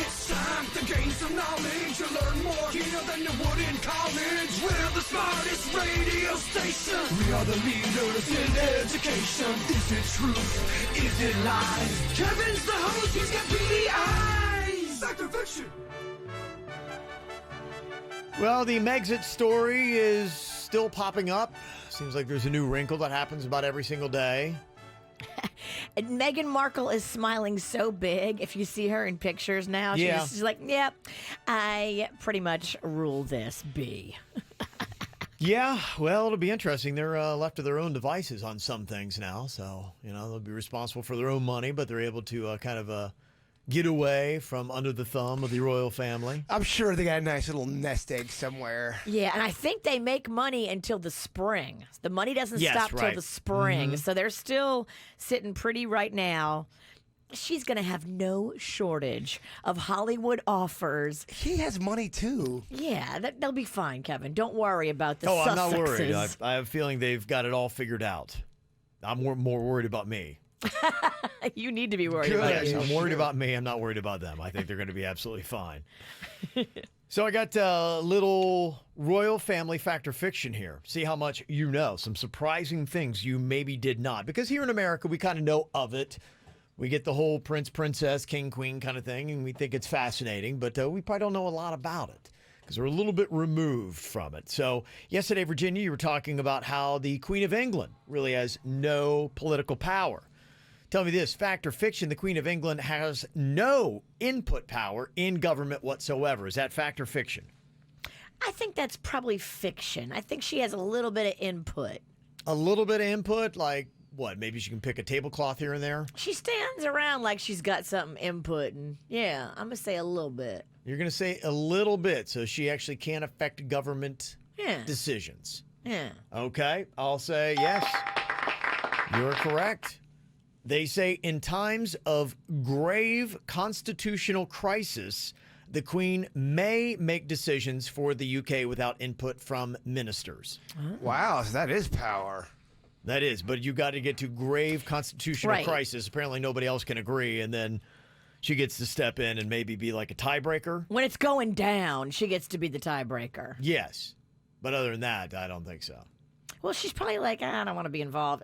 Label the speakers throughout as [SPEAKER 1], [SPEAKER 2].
[SPEAKER 1] It's time to gain some knowledge. You learn more here than you would in college. We're the smartest radio station. We are the leaders in education. Is it truth? Is it lies? Kevin's the host. He's got beady eyes. Fact or fiction?
[SPEAKER 2] Well, the Megxit story is still popping up. Seems like there's a new wrinkle that happens about every single day.
[SPEAKER 3] Meghan Markle is smiling so big. If you see her in pictures now, she's like, yep, I pretty much rule this B.
[SPEAKER 2] Yeah, well, it'll be interesting. They're left to their own devices on some things now. So, they'll be responsible for their own money, but they're able to kind of get away from under the thumb of the royal family.
[SPEAKER 4] I'm sure they got a nice little nest egg somewhere.
[SPEAKER 3] Yeah, and I think they make money until the spring. The money doesn't stop till the spring. So they're still sitting pretty right now. She's going to have no shortage of Hollywood offers.
[SPEAKER 4] He has money, too.
[SPEAKER 3] Yeah, they'll be fine, Kevin. Don't worry about the
[SPEAKER 2] Oh,
[SPEAKER 3] Sussexes.
[SPEAKER 2] I'm not worried. I have a feeling they've got it all figured out. I'm more worried about me.
[SPEAKER 3] You need to be worried about
[SPEAKER 2] Yes,
[SPEAKER 3] you.
[SPEAKER 2] I'm worried about me. I'm not worried about them. I think they're going to be absolutely fine. So I got a little royal family fact or fiction here. See how much you know. Some surprising things you maybe did not. Because here in America, we kind of know of it. We get the whole prince, princess, king, queen kind of thing, and we think it's fascinating. But we probably don't know a lot about it because we're a little bit removed from it. So yesterday, Virginia, you were talking about how the Queen of England really has no political power. Tell me this, fact or fiction, the Queen of England has no input power in government whatsoever. Is that fact or fiction?
[SPEAKER 3] I think that's probably fiction. I think she has a little bit of input.
[SPEAKER 2] A little bit of input? Like what? Maybe she can pick a tablecloth here and there?
[SPEAKER 3] She stands around like she's got something input. And yeah, I'm going to say a little bit.
[SPEAKER 2] You're going to say a little bit, so she actually can affect government decisions.
[SPEAKER 3] Yeah.
[SPEAKER 2] Okay, I'll say yes. You're correct. They say in times of grave constitutional crisis, the Queen may make decisions for the UK without input from ministers.
[SPEAKER 4] Wow, so that is power.
[SPEAKER 2] That is, but you got to get to grave constitutional crisis. Apparently nobody else can agree, and then she gets to step in and maybe be like a tiebreaker.
[SPEAKER 3] When it's going down, she gets to be the tiebreaker.
[SPEAKER 2] Yes, but other than that, I don't think so.
[SPEAKER 3] Well, she's probably like, I don't want to be involved.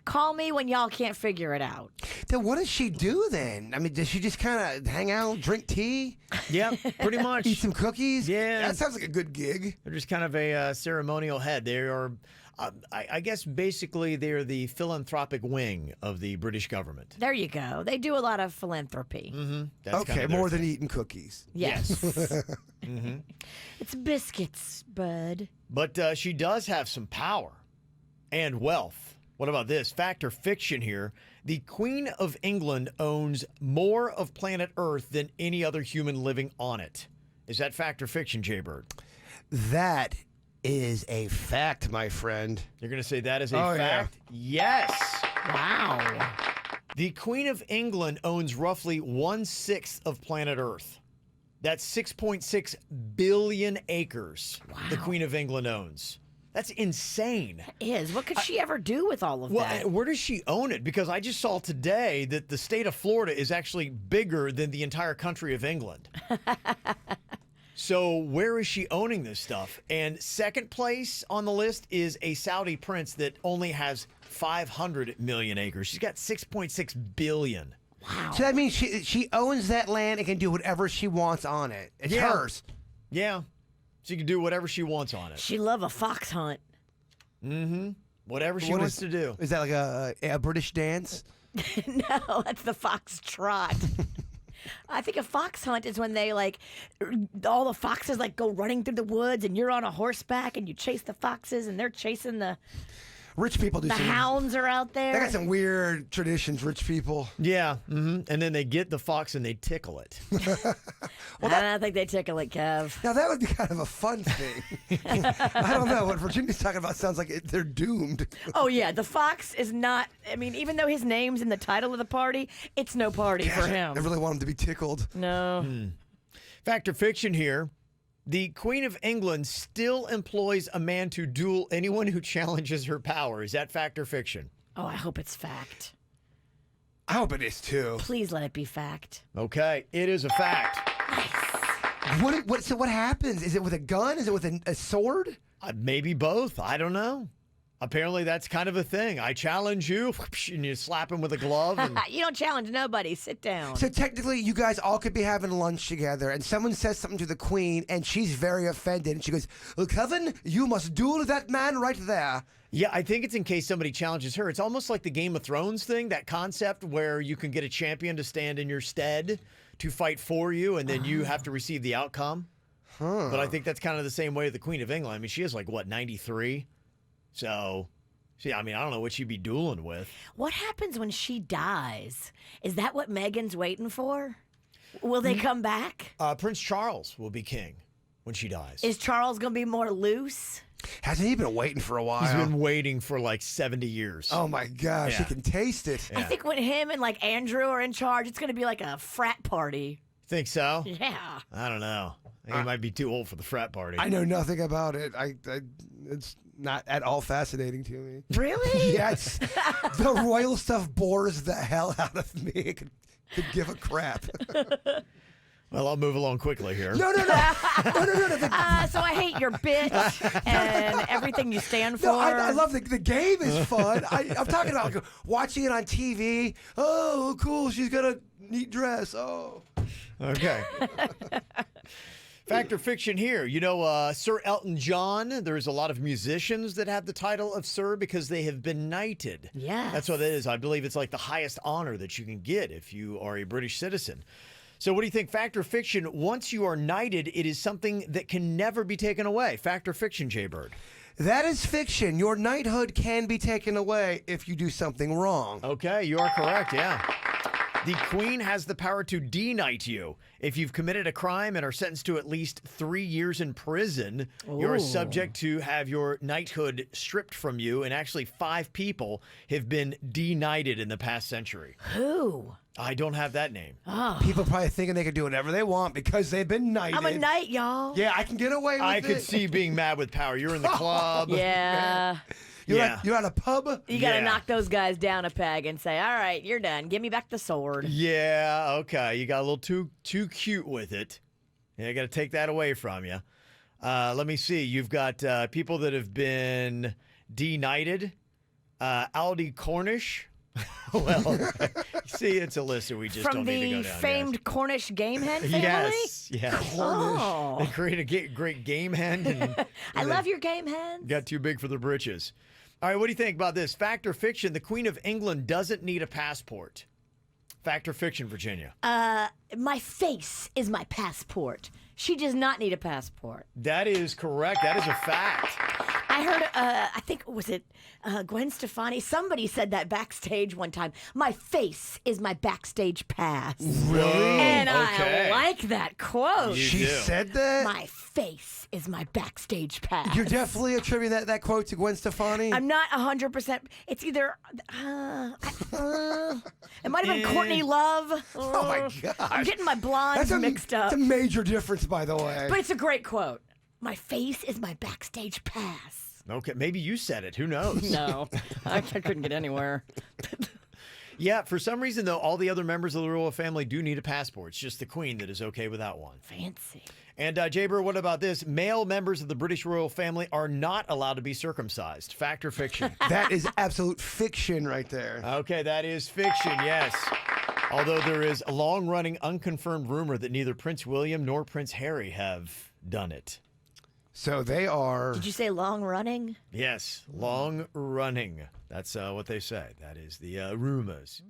[SPEAKER 3] Call me when y'all can't figure it out.
[SPEAKER 4] Then what does she do then? I mean, does she just kind of hang out, drink tea?
[SPEAKER 2] Yeah, pretty much.
[SPEAKER 4] Eat some cookies?
[SPEAKER 2] Yeah.
[SPEAKER 4] That sounds like a good gig.
[SPEAKER 2] They're just kind of a ceremonial head. They are, I guess, basically they're the philanthropic wing of the British government.
[SPEAKER 3] There you go. They do a lot of philanthropy.
[SPEAKER 2] Mm-hmm. That's
[SPEAKER 4] Okay,
[SPEAKER 2] kind of
[SPEAKER 4] more than eating cookies.
[SPEAKER 3] Yes.
[SPEAKER 2] Mm-hmm.
[SPEAKER 3] It's biscuits, bud.
[SPEAKER 2] But she does have some power and wealth. What about this? Fact or fiction here? The Queen of England owns more of planet Earth than any other human living on it. Is that fact or fiction, Jaybird?
[SPEAKER 4] That is a fact, my friend.
[SPEAKER 2] You're going to say that is a fact? Yeah. Yes.
[SPEAKER 3] Wow.
[SPEAKER 2] The Queen of England owns roughly 1/6 of planet Earth. That's 6.6 billion acres the Queen of England owns. That's insane.
[SPEAKER 3] It is. What could she ever do with all of that?
[SPEAKER 2] Where does she own it? Because I just saw today that the state of Florida is actually bigger than the entire country of England. So where is she owning this stuff? And second place on the list is a Saudi prince that only has 500 million acres. She's got 6.6 billion.
[SPEAKER 3] Wow.
[SPEAKER 4] So that means she owns that land and can do whatever she wants on it. It's hers.
[SPEAKER 2] Yeah. She can do whatever she wants on it.
[SPEAKER 3] She love a fox hunt.
[SPEAKER 2] Mm-hmm. Whatever she wants to do.
[SPEAKER 4] Is that like a British dance?
[SPEAKER 3] No, that's the fox trot. I think a fox hunt is when they all the foxes go running through the woods and you're on a horseback and you chase the foxes and they're chasing the
[SPEAKER 4] Rich people do
[SPEAKER 3] the hounds are out there.
[SPEAKER 4] They got some weird traditions, rich people.
[SPEAKER 2] Yeah. Mm-hmm. And then they get the fox and they tickle it.
[SPEAKER 3] I don't think they tickle it, Kev.
[SPEAKER 4] Now, that would be kind of a fun thing. I don't know. What Virginia's talking about sounds like they're doomed.
[SPEAKER 3] Oh, yeah. The fox is not, even though his name's in the title of the party, it's no party for him.
[SPEAKER 4] I really want him to be tickled.
[SPEAKER 3] No.
[SPEAKER 2] Fact or fiction here. The Queen of England still employs a man to duel anyone who challenges her power. Is that fact or fiction?
[SPEAKER 3] Oh, I hope it's fact.
[SPEAKER 4] I hope it is, too.
[SPEAKER 3] Please let it be fact.
[SPEAKER 2] Okay, it is a fact.
[SPEAKER 4] So what happens? Is it with a gun? Is it with a sword?
[SPEAKER 2] Maybe both. I don't know. Apparently, that's kind of a thing. I challenge you, and you slap him with a glove. And...
[SPEAKER 3] You don't challenge nobody. Sit down.
[SPEAKER 4] So technically, you guys all could be having lunch together, and someone says something to the queen, and she's very offended, and she goes, "Kevin, you must duel that man right there."
[SPEAKER 2] Yeah, I think it's in case somebody challenges her. It's almost like the Game of Thrones thing, that concept where you can get a champion to stand in your stead to fight for you, and then you have to receive the outcome. But I think that's kind of the same way with the Queen of England. I mean, she is like, what, 93? So, see, I mean, I don't know what she'd be dueling with.
[SPEAKER 3] What happens when she dies? Is that what Meghan's waiting for? Will they come back?
[SPEAKER 2] Prince Charles will be king when she dies.
[SPEAKER 3] Is Charles going to be more loose?
[SPEAKER 4] Hasn't he been waiting for a while?
[SPEAKER 2] He's been waiting for like 70 years.
[SPEAKER 4] Oh my gosh, he can taste it.
[SPEAKER 3] I think when him and like Andrew are in charge, it's going to be like a frat party.
[SPEAKER 2] Think so?
[SPEAKER 3] Yeah.
[SPEAKER 2] I don't know. I think he might be too old for the frat party.
[SPEAKER 4] I know nothing about it. It's not at all fascinating to me.
[SPEAKER 3] Really?
[SPEAKER 4] Yes. The royal stuff bores the hell out of me. It could give a crap.
[SPEAKER 2] Well, I'll move along quickly here.
[SPEAKER 4] No. No.
[SPEAKER 3] So I hate your bit and everything you stand for.
[SPEAKER 4] No, I love the game is fun. I'm talking about like, watching it on TV. Oh, cool. She's got a neat dress. Oh.
[SPEAKER 2] Okay. Fact or fiction here. You know, Sir Elton John, there's a lot of musicians that have the title of Sir because they have been knighted.
[SPEAKER 3] Yeah.
[SPEAKER 2] That's what it is. I believe it's like the highest honor that you can get if you are a British citizen. So what do you think? Fact or fiction? Once you are knighted, it is something that can never be taken away. Fact or fiction, Jay Bird?
[SPEAKER 4] That is fiction. Your knighthood can be taken away if you do something wrong.
[SPEAKER 2] Okay, you are correct, yeah. The Queen has the power to de-knight you. If you've committed a crime and are sentenced to at least 3 years in prison, you're subject to have your knighthood stripped from you. And actually 5 people have been de-knighted in the past century.
[SPEAKER 3] Who?
[SPEAKER 2] I don't have that name.
[SPEAKER 3] Oh.
[SPEAKER 4] People probably thinking they can do whatever they want because they've been knighted.
[SPEAKER 3] I'm a knight, y'all.
[SPEAKER 4] Yeah, I can get away with it.
[SPEAKER 2] I could see being mad with power. You're in the club.
[SPEAKER 3] Yeah.
[SPEAKER 4] You're
[SPEAKER 2] Yeah.
[SPEAKER 4] at a pub.
[SPEAKER 3] You got to
[SPEAKER 2] Yeah.
[SPEAKER 3] knock those guys down a peg and say, all right, you're done. Give me back the sword.
[SPEAKER 2] Yeah, okay. You got a little too cute with it. Yeah, I got to take that away from you. Let me see. You've got people that have been de-knighted. Aldi Cornish. Well, see, it's a list that we just
[SPEAKER 3] From
[SPEAKER 2] don't need to go
[SPEAKER 3] the
[SPEAKER 2] down.
[SPEAKER 3] famed Cornish game hen family?
[SPEAKER 2] Yes.
[SPEAKER 3] Oh.
[SPEAKER 2] They created a great game hen. And
[SPEAKER 3] I love your game hens.
[SPEAKER 2] got too big for their britches. All right, what do you think about this? Fact or fiction? The Queen of England doesn't need a passport. Fact or fiction, Virginia?
[SPEAKER 3] My face is my passport. She does not need a passport.
[SPEAKER 2] That is correct. That is a fact.
[SPEAKER 3] I heard, I think, was it Gwen Stefani? Somebody said that backstage one time. My face is my backstage pass.
[SPEAKER 2] Really?
[SPEAKER 3] And
[SPEAKER 2] Okay.
[SPEAKER 3] I like that quote.
[SPEAKER 2] You
[SPEAKER 4] She
[SPEAKER 2] do.
[SPEAKER 4] said that?
[SPEAKER 3] My face is my backstage pass.
[SPEAKER 4] You're definitely attributing that quote to Gwen Stefani?
[SPEAKER 3] I'm not 100%. It's either, it might have been Courtney Love.
[SPEAKER 4] Oh, my gosh.
[SPEAKER 3] I'm getting my blondes mixed up.
[SPEAKER 4] That's a major difference, by the way.
[SPEAKER 3] But it's a great quote. My face is my backstage pass.
[SPEAKER 2] Okay, maybe you said it. Who knows?
[SPEAKER 3] No, I couldn't get anywhere.
[SPEAKER 2] Yeah, for some reason, though, all the other members of the royal family do need a passport. It's just the Queen that is okay without one.
[SPEAKER 3] Fancy.
[SPEAKER 2] And, Jaber, what about this? Male members of the British royal family are not allowed to be circumcised. Fact or fiction?
[SPEAKER 4] That is absolute fiction right there.
[SPEAKER 2] Okay, that is fiction, yes. Although there is a long-running, unconfirmed rumor that neither Prince William nor Prince Harry have done it.
[SPEAKER 4] So they are.
[SPEAKER 3] Did you say long running?
[SPEAKER 2] Yes, long running. That's what they say. That is the rumors.